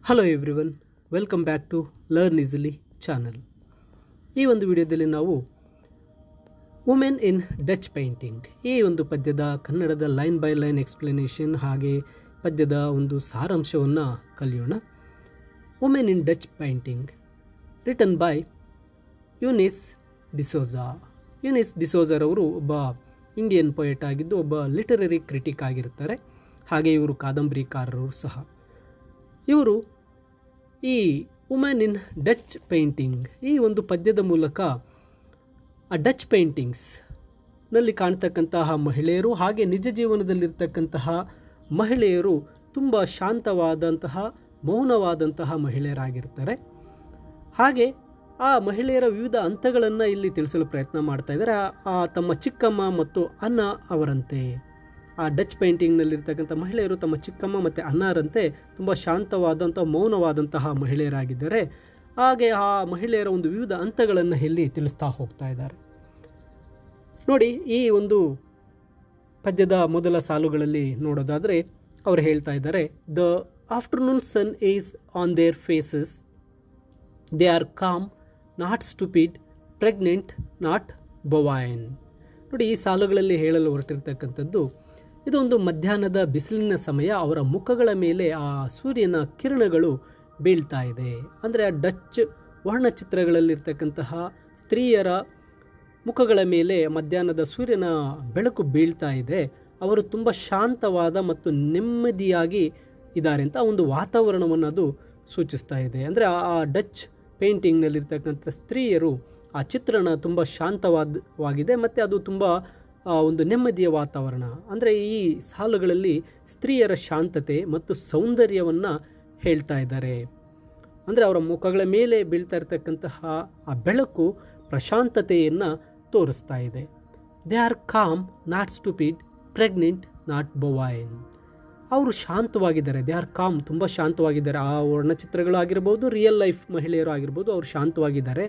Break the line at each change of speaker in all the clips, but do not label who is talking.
Hello everyone, welcome back to learn easily channel. ಈ ಒಂದು ವಿಡಿಯೋದಲ್ಲಿ ನಾವು ವುಮೆನ್ ಇನ್ ಡಚ್ ಪೇಂಟಿಂಗ್ ಈ ಒಂದು ಪದ್ಯದ ಕನ್ನಡದ ಲೈನ್ ಬೈ ಲೈನ್ ಎಕ್ಸ್ಪ್ಲನೇಷನ್ ಹಾಗೆ ಪದ್ಯದ ಒಂದು ಸಾರಾಂಶವನ್ನು ಕಲಿಯೋಣ. Women in Dutch painting written by Eunice D'Souza. Eunice ಡಿಸೋಜಾರವರು ಒಬ್ಬ ಇಂಡಿಯನ್ ಪೊಯೆಟ್ ಆಗಿದ್ದು ಒಬ್ಬ ಲಿಟರರಿ ಕ್ರಿಟಿಕ್ ಆಗಿರ್ತಾರೆ. ಹಾಗೆ ಇವರು ಕಾದಂಬರಿಕಾರರು ಸಹ. ಇವರು ಈ ವುಮೆನ್ ಇನ್ ಡಚ್ ಪೇಂಟಿಂಗ್ ಈ ಒಂದು ಪದ್ಯದ ಮೂಲಕ ಆ ಡಚ್ ಪೇಂಟಿಂಗ್ಸ್ನಲ್ಲಿ ಕಾಣ್ತಕ್ಕಂತಹ ಮಹಿಳೆಯರು ಹಾಗೆ ನಿಜ ಜೀವನದಲ್ಲಿರ್ತಕ್ಕಂತಹ ಮಹಿಳೆಯರು ತುಂಬ ಶಾಂತವಾದಂತಹ ಮೌನವಾದಂತಹ ಮಹಿಳೆಯರಾಗಿರ್ತಾರೆ. ಹಾಗೆ ಆ ಮಹಿಳೆಯರ ವಿವಿಧ ಹಂತಗಳನ್ನು ಇಲ್ಲಿ ತಿಳಿಸಲು ಪ್ರಯತ್ನ ಮಾಡ್ತಾ ಇದ್ದಾರೆ. ತಮ್ಮ ಚಿಕ್ಕಮ್ಮ ಮತ್ತು ಅನ್ನ ಅವರಂತೆ ಆ ಡಚ್ ಪೇಂಟಿಂಗ್ನಲ್ಲಿರ್ತಕ್ಕಂಥ ಮಹಿಳೆಯರು ತಮ್ಮ ಚಿಕ್ಕಮ್ಮ ಮತ್ತು ಅನ್ನಾರಂತೆ ತುಂಬ ಶಾಂತವಾದಂಥ ಮೌನವಾದಂತಹ ಮಹಿಳೆಯರಾಗಿದ್ದಾರೆ. ಹಾಗೆ ಆ ಮಹಿಳೆಯರ ಒಂದು ವಿವಿಧ ಹಂತಗಳನ್ನು ಇಲ್ಲಿ ತಿಳಿಸ್ತಾ ಹೋಗ್ತಾ ಇದ್ದಾರೆ. ನೋಡಿ, ಈ ಒಂದು ಪದ್ಯದ ಮೊದಲ ಸಾಲುಗಳಲ್ಲಿ ನೋಡೋದಾದರೆ ಅವರು ಹೇಳ್ತಾ ಇದ್ದಾರೆ, the afternoon sun is on their faces, they are calm, not stupid, pregnant, not bovine. ನೋಡಿ, ಈ ಸಾಲುಗಳಲ್ಲಿ ಹೇಳಲು ಹೊರಟಿರ್ತಕ್ಕಂಥದ್ದು ಇದೊಂದು ಮಧ್ಯಾಹ್ನದ ಬಿಸಿಲಿನ ಸಮಯ. ಅವರ ಮುಖಗಳ ಮೇಲೆ ಆ ಸೂರ್ಯನ ಕಿರಣಗಳು ಬೀಳ್ತಾ ಇದೆ. ಅಂದರೆ ಆ ಡಚ್ ವರ್ಣಚಿತ್ರಗಳಲ್ಲಿರ್ತಕ್ಕಂತಹ ಸ್ತ್ರೀಯರ ಮುಖಗಳ ಮೇಲೆ ಮಧ್ಯಾಹ್ನದ ಸೂರ್ಯನ ಬೆಳಕು ಬೀಳ್ತಾ ಇದೆ. ಅವರು ತುಂಬ ಶಾಂತವಾದ ಮತ್ತು ನೆಮ್ಮದಿಯಾಗಿ ಇದ್ದಾರೆ ಅಂತ ಒಂದು ವಾತಾವರಣವನ್ನು ಅದು ಸೂಚಿಸ್ತಾ ಇದೆ. ಅಂದರೆ ಆ ಡಚ್ ಪೇಂಟಿಂಗ್ನಲ್ಲಿರ್ತಕ್ಕಂಥ ಸ್ತ್ರೀಯರು ಆ ಚಿತ್ರಣ ತುಂಬ ಶಾಂತವಾಗಿದೆ ಮತ್ತು ಅದು ತುಂಬ ಒಂದು ನೆಮ್ಮದಿಯ ವಾತಾವರಣ. ಅಂದರೆ ಈ ಸಾಲುಗಳಲ್ಲಿ ಸ್ತ್ರೀಯರ ಶಾಂತತೆ ಮತ್ತು ಸೌಂದರ್ಯವನ್ನು ಹೇಳ್ತಾ ಇದ್ದಾರೆ. ಅಂದರೆ ಅವರ ಮುಖಗಳ ಮೇಲೆ ಬೀಳ್ತಾ ಇರತಕ್ಕಂತಹ ಆ ಬೆಳಕು ಪ್ರಶಾಂತತೆಯನ್ನು ತೋರಿಸ್ತಾ ಇದೆ. They are calm, not stupid, pregnant, not bovine. ಅವರು ಶಾಂತವಾಗಿದ್ದಾರೆ. ದೇ ಆರ್ ಕಾಮ್, ತುಂಬ ಶಾಂತವಾಗಿದ್ದಾರೆ. ಆ ವರ್ಣಚಿತ್ರಗಳಾಗಿರ್ಬೋದು, ರಿಯಲ್ ಲೈಫ್ ಮಹಿಳೆಯರು ಆಗಿರ್ಬೋದು, ಅವರು ಶಾಂತವಾಗಿದ್ದಾರೆ,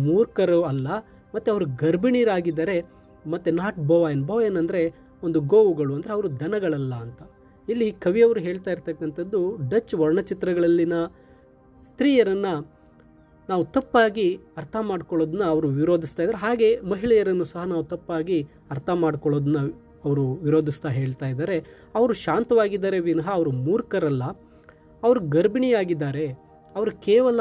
ಮೂರ್ಖರು ಅಲ್ಲ. ಮತ್ತು ಅವರು ಗರ್ಭಿಣಿಯರಾಗಿದ್ದಾರೆ. ಮತ್ತು ನಾಟ್ ಬೊವೈನ್. ಬೊವೈನ್ ಅಂದರೆ ಒಂದು ಗೋವುಗಳು, ಅಂದರೆ ಅವರು ದನಗಳಲ್ಲ ಅಂತ. ಇಲ್ಲಿ ಕವಿಯವರು ಹೇಳ್ತಾ ಇರ್ತಕ್ಕಂಥದ್ದು ಡಚ್ ವರ್ಣಚಿತ್ರಗಳಲ್ಲಿನ ಸ್ತ್ರೀಯರನ್ನು ನಾವು ತಪ್ಪಾಗಿ ಅರ್ಥ ಮಾಡ್ಕೊಳ್ಳೋದನ್ನ ಅವರು ವಿರೋಧಿಸ್ತಾ ಇದ್ದಾರೆ. ಹಾಗೆ ಮಹಿಳೆಯರನ್ನು ಸಹ ನಾವು ತಪ್ಪಾಗಿ ಅರ್ಥ ಮಾಡ್ಕೊಳ್ಳೋದನ್ನ ಅವರು ವಿರೋಧಿಸ್ತಾ ಹೇಳ್ತಾ ಇದ್ದಾರೆ. ಅವರು ಶಾಂತವಾಗಿದ್ದಾರೆ ವಿನಃ ಅವರು ಮೂರ್ಖರಲ್ಲ. ಅವರು ಗರ್ಭಿಣಿಯಾಗಿದ್ದಾರೆ. ಅವರು ಕೇವಲ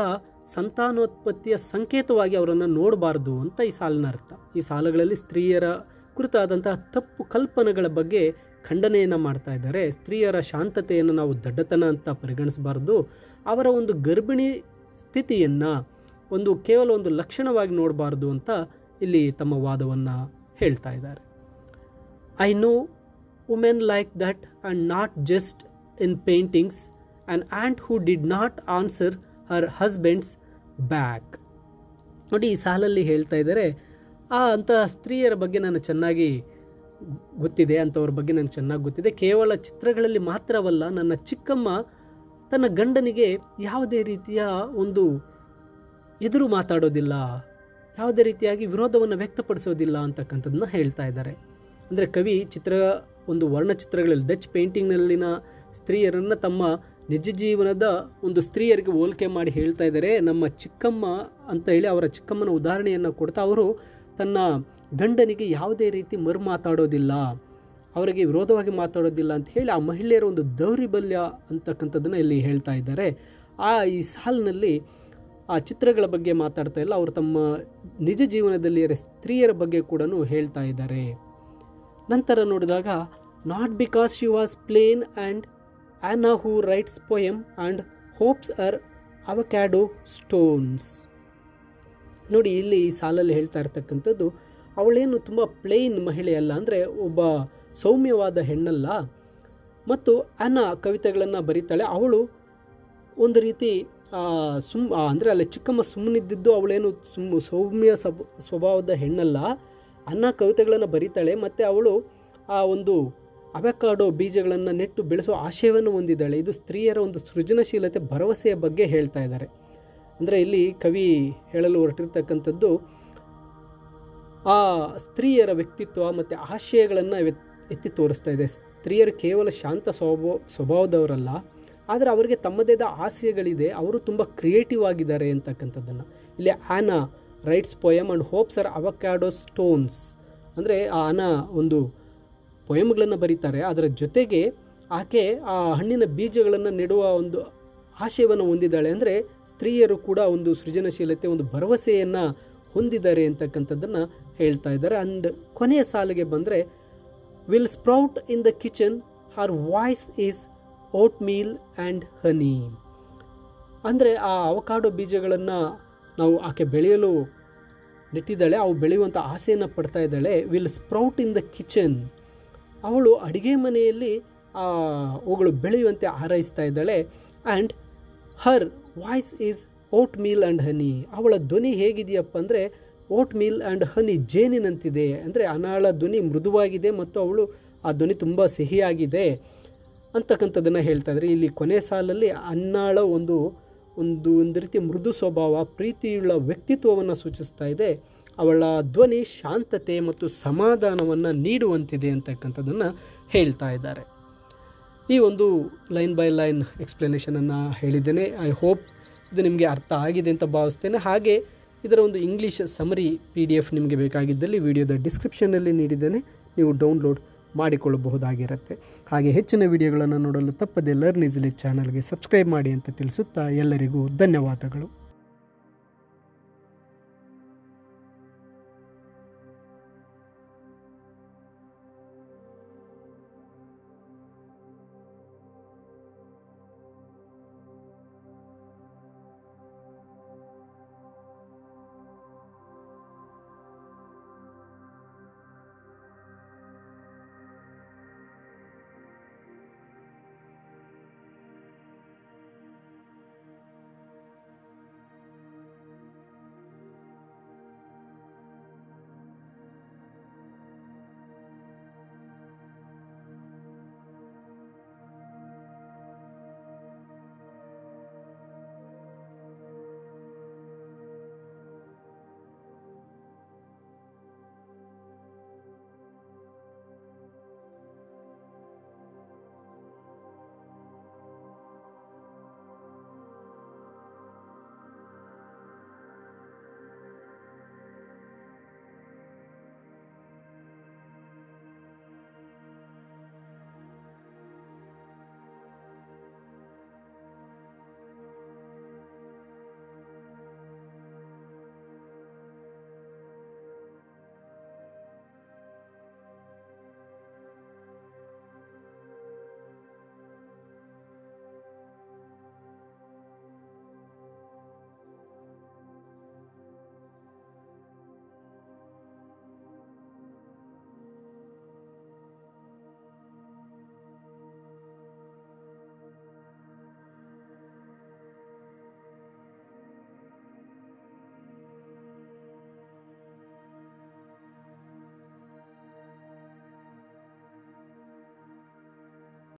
ಸಂತಾನೋತ್ಪತ್ತಿಯ ಸಂಕೇತವಾಗಿ ಅವರನ್ನು ನೋಡಬಾರ್ದು ಅಂತ ಈ ಸಾಲಿನ ಅರ್ಥ. ಈ ಸಾಲುಗಳಲ್ಲಿ ಸ್ತ್ರೀಯರ ಕುರಿತಾದಂತಹ ತಪ್ಪು ಕಲ್ಪನೆಗಳ ಬಗ್ಗೆ ಖಂಡನೆಯನ್ನು ಮಾಡ್ತಾ ಇದ್ದಾರೆ. ಸ್ತ್ರೀಯರ ಶಾಂತತೆಯನ್ನು ನಾವು ದಡ್ಡತನ ಅಂತ ಪರಿಗಣಿಸಬಾರ್ದು. ಅವರ ಒಂದು ಗರ್ಭಿಣಿ ಸ್ಥಿತಿಯನ್ನು ಕೇವಲ ಒಂದು ಲಕ್ಷಣವಾಗಿ ನೋಡಬಾರ್ದು ಅಂತ ಇಲ್ಲಿ ತಮ್ಮ ವಾದವನ್ನು ಹೇಳ್ತಾ ಇದ್ದಾರೆ. I know women like that and not just in paintings, an aunt who did not answer her husbands back. ನೋಡಿ, ಈ ಸಾಲಲ್ಲಿ ಹೇಳ್ತಾ ಇದ್ದಾರೆ, ಅಂತಹ ಸ್ತ್ರೀಯರ ಬಗ್ಗೆ ನಾನು ಚೆನ್ನಾಗಿ ಗೊತ್ತಿದೆ, ಅಂಥವ್ರ ಬಗ್ಗೆ ನನಗೆ ಚೆನ್ನಾಗಿ ಗೊತ್ತಿದೆ. ಕೇವಲ ಚಿತ್ರಗಳಲ್ಲಿ ಮಾತ್ರವಲ್ಲ, ನನ್ನ ಚಿಕ್ಕಮ್ಮ ತನ್ನ ಗಂಡನಿಗೆ ಯಾವುದೇ ರೀತಿಯ ಒಂದು ಎದುರು ಮಾತಾಡೋದಿಲ್ಲ, ಯಾವುದೇ ರೀತಿಯಾಗಿ ವಿರೋಧವನ್ನು ವ್ಯಕ್ತಪಡಿಸೋದಿಲ್ಲ ಅಂತಕ್ಕಂಥದ್ದನ್ನ ಹೇಳ್ತಾ ಇದ್ದಾರೆ. ಅಂದರೆ ಕವಿ ಒಂದು ವರ್ಣಚಿತ್ರಗಳಲ್ಲಿ ಡಚ್ ಪೇಂಟಿಂಗ್ನಲ್ಲಿನ ಸ್ತ್ರೀಯರನ್ನು ತಮ್ಮ ನಿಜ ಜೀವನದ ಒಂದು ಸ್ತ್ರೀಯರಿಗೆ ಹೋಲಿಕೆ ಮಾಡಿ ಹೇಳ್ತಾ ಇದ್ದಾರೆ. ನಮ್ಮ ಚಿಕ್ಕಮ್ಮ ಅಂತ ಹೇಳಿ ಅವರ ಚಿಕ್ಕಮ್ಮನ ಉದಾಹರಣೆಯನ್ನು ಕೊಡ್ತಾ ಅವರು ತನ್ನ ಗಂಡನಿಗೆ ಯಾವುದೇ ರೀತಿ ಮಾತಾಡೋದಿಲ್ಲ, ಅವರಿಗೆ ವಿರೋಧವಾಗಿ ಮಾತಾಡೋದಿಲ್ಲ ಅಂತ ಹೇಳಿ ಆ ಮಹಿಳೆಯರ ಒಂದು ದೌರ್ಬಲ್ಯ ಅಂತಕ್ಕಂಥದ್ದನ್ನು ಇಲ್ಲಿ ಹೇಳ್ತಾ ಇದ್ದಾರೆ. ಈ ಸಾಲಿನಲ್ಲಿ ಆ ಚಿತ್ರಗಳ ಬಗ್ಗೆ ಮಾತಾಡ್ತಾ ಇಲ್ಲ, ಅವರು ತಮ್ಮ ನಿಜ ಜೀವನದಲ್ಲಿ ಸ್ತ್ರೀಯರ ಬಗ್ಗೆ ಕೂಡ ಹೇಳ್ತಾ ಇದ್ದಾರೆ. ನಂತರ ನೋಡಿದಾಗ, not because she was plain and Anna who writes poem and hopes are avocado stones. ನೋಡಿ, ಇಲ್ಲಿ ಈ ಸಾಲಲ್ಲಿ ಹೇಳ್ತಾ ಇರ್ತಕ್ಕಂಥದ್ದು ಅವಳೇನು ತುಂಬ ಪ್ಲೇನ್ ಮಹಿಳೆಯಲ್ಲ, ಅಂದರೆ ಒಬ್ಬ ಸೌಮ್ಯವಾದ ಹೆಣ್ಣಲ್ಲ. ಮತ್ತು ಅನ್ನ ಕವಿತೆಗಳನ್ನು ಬರೀತಾಳೆ. ಅವಳು ಒಂದು ರೀತಿ ಅಂದರೆ ಅಲ್ಲಿ ಚಿಕ್ಕಮ್ಮ ಸುಮ್ಮನಿದ್ದಿದ್ದು, ಅವಳೇನು ಸೌಮ್ಯ ಸ್ವಭಾವದ ಹೆಣ್ಣಲ್ಲ. ಅನ್ನ ಕವಿತೆಗಳನ್ನು ಬರೀತಾಳೆ ಮತ್ತು ಅವಳು ಆ ಒಂದು ಅವಕಾಡೋ ಬೀಜಗಳನ್ನು ನೆಟ್ಟು ಬೆಳೆಸುವ ಆಶಯವನ್ನು ಹೊಂದಿದ್ದಾಳೆ. ಇದು ಸ್ತ್ರೀಯರ ಒಂದು ಸೃಜನಶೀಲತೆ, ಭರವಸೆಯ ಬಗ್ಗೆ ಹೇಳ್ತಾ ಇದ್ದಾರೆ. ಅಂದರೆ ಇಲ್ಲಿ ಕವಿ ಹೇಳಲು ಹೊರಟಿರ್ತಕ್ಕಂಥದ್ದು ಆ ಸ್ತ್ರೀಯರ ವ್ಯಕ್ತಿತ್ವ ಮತ್ತು ಆಶಯಗಳನ್ನು ಎತ್ತಿ ತೋರಿಸ್ತಾ ಇದೆ. ಸ್ತ್ರೀಯರು ಕೇವಲ ಶಾಂತ ಸ್ವಭಾವದವರಲ್ಲ, ಆದರೆ ಅವರಿಗೆ ತಮ್ಮದೇ ಆದ ಆಸೆಗಳಿದೆ, ಅವರು ತುಂಬ ಕ್ರಿಯೇಟಿವ್ ಆಗಿದ್ದಾರೆ ಅಂತಕ್ಕಂಥದ್ದನ್ನು. ಇಲ್ಲಿ Ana writes poem and hopes are avocado stones. ಅಂದರೆ ಆ ಆನಾ ಒಂದು ಪೊಯಮ್ಗಳನ್ನು ಬರೀತಾರೆ, ಅದರ ಜೊತೆಗೆ ಆಕೆ ಆ ಹಣ್ಣಿನ ಬೀಜಗಳನ್ನು ನೆಡುವ ಒಂದು ಆಶಯವನ್ನು ಹೊಂದಿದ್ದಾಳೆ. ಅಂದರೆ ಸ್ತ್ರೀಯರು ಕೂಡ ಒಂದು ಸೃಜನಶೀಲತೆ, ಒಂದು ಭರವಸೆಯನ್ನು ಹೊಂದಿದ್ದಾರೆ ಅಂತಕ್ಕಂಥದ್ದನ್ನು ಹೇಳ್ತಾ ಇದ್ದಾರೆ. ಆ್ಯಂಡ್ ಕೊನೆಯ ಸಾಲಿಗೆ ಬಂದರೆ, will sprout in the kitchen, Har voice is vote meal and ಹನಿ. ಅಂದರೆ ಆ ಅವಕಾಡೋ ಬೀಜಗಳನ್ನು ನಾವು ಆಕೆ ಬೆಳೆಯಲು ನೆಟ್ಟಿದ್ದಾಳೆ, ಅವು ಬೆಳೆಯುವಂಥ ಆಸೆಯನ್ನು ಪಡ್ತಾ ಇದ್ದಾಳೆ. Will sprout in the kitchen, ಅವಳು ಅಡುಗೆ ಮನೆಯಲ್ಲಿ ಅವುಗಳು ಬೆಳೆಯುವಂತೆ ಹಾರೈಸ್ತಾ ಇದ್ದಾಳೆ. And her voice is vote meal and ಹನಿ, ಅವಳ ಧ್ವನಿ ಹೇಗಿದೆಯಪ್ಪ ಅಂದರೆ ಓಟ್ ಮೀಲ್ ಆ್ಯಂಡ್ ಹನಿ, ಜೇನಿನಂತಿದೆ. ಅಂದರೆ ಅನಾಳ ಧ್ವನಿ ಮೃದುವಾಗಿದೆ ಮತ್ತು ಅವಳು ಆ ಧ್ವನಿ ತುಂಬ ಸಿಹಿಯಾಗಿದೆ ಅಂತಕ್ಕಂಥದ್ದನ್ನು ಹೇಳ್ತಾ ಇದ್ದಾರೆ. ಇಲ್ಲಿ ಕೊನೆ ಸಾಲಲ್ಲಿ ಅನ್ನಾಳ ಒಂದು ರೀತಿ ಮೃದು ಸ್ವಭಾವ, ಪ್ರೀತಿಯುಳ್ಳ ವ್ಯಕ್ತಿತ್ವವನ್ನು ಸೂಚಿಸ್ತಾ ಇದೆ. ಅವಳ ಧ್ವನಿ ಶಾಂತತೆ ಮತ್ತು ಸಮಾಧಾನವನ್ನು ನೀಡುವಂತಿದೆ ಅಂತಕ್ಕಂಥದ್ದನ್ನು ಹೇಳ್ತಾ ಇದ್ದಾರೆ. ಈ ಒಂದು ಲೈನ್ ಬೈ ಲೈನ್ ಎಕ್ಸ್ಪ್ಲನೇಷನನ್ನು ಹೇಳಿದ್ದೇನೆ. ಐ ಹೋಪ್ ಇದು ನಿಮಗೆ ಅರ್ಥ ಆಗಿದೆ ಅಂತ ಭಾವಿಸ್ತೇನೆ. ಹಾಗೆ ಇದರ ಒಂದು ಇಂಗ್ಲೀಷ್ ಸಮರಿ PDF ನಿಮಗೆ ಬೇಕಾಗಿದ್ದಲ್ಲಿ ವಿಡಿಯೋದ ಡಿಸ್ಕ್ರಿಪ್ಷನ್ನಲ್ಲಿ ನೀಡಿದ್ದೇನೆ, ನೀವು ಡೌನ್ಲೋಡ್ ಮಾಡಿಕೊಳ್ಳಬಹುದಾಗಿರುತ್ತೆ. ಹಾಗೆ ಹೆಚ್ಚಿನ ವಿಡಿಯೋಗಳನ್ನು ನೋಡಲು ತಪ್ಪದೆ ಲರ್ನ್ ಈಸಿಲಿ ಚಾನಲ್ಗೆ ಸಬ್ಸ್ಕ್ರೈಬ್ ಮಾಡಿ ಅಂತ ತಿಳಿಸುತ್ತಾ ಎಲ್ಲರಿಗೂ ಧನ್ಯವಾದಗಳು.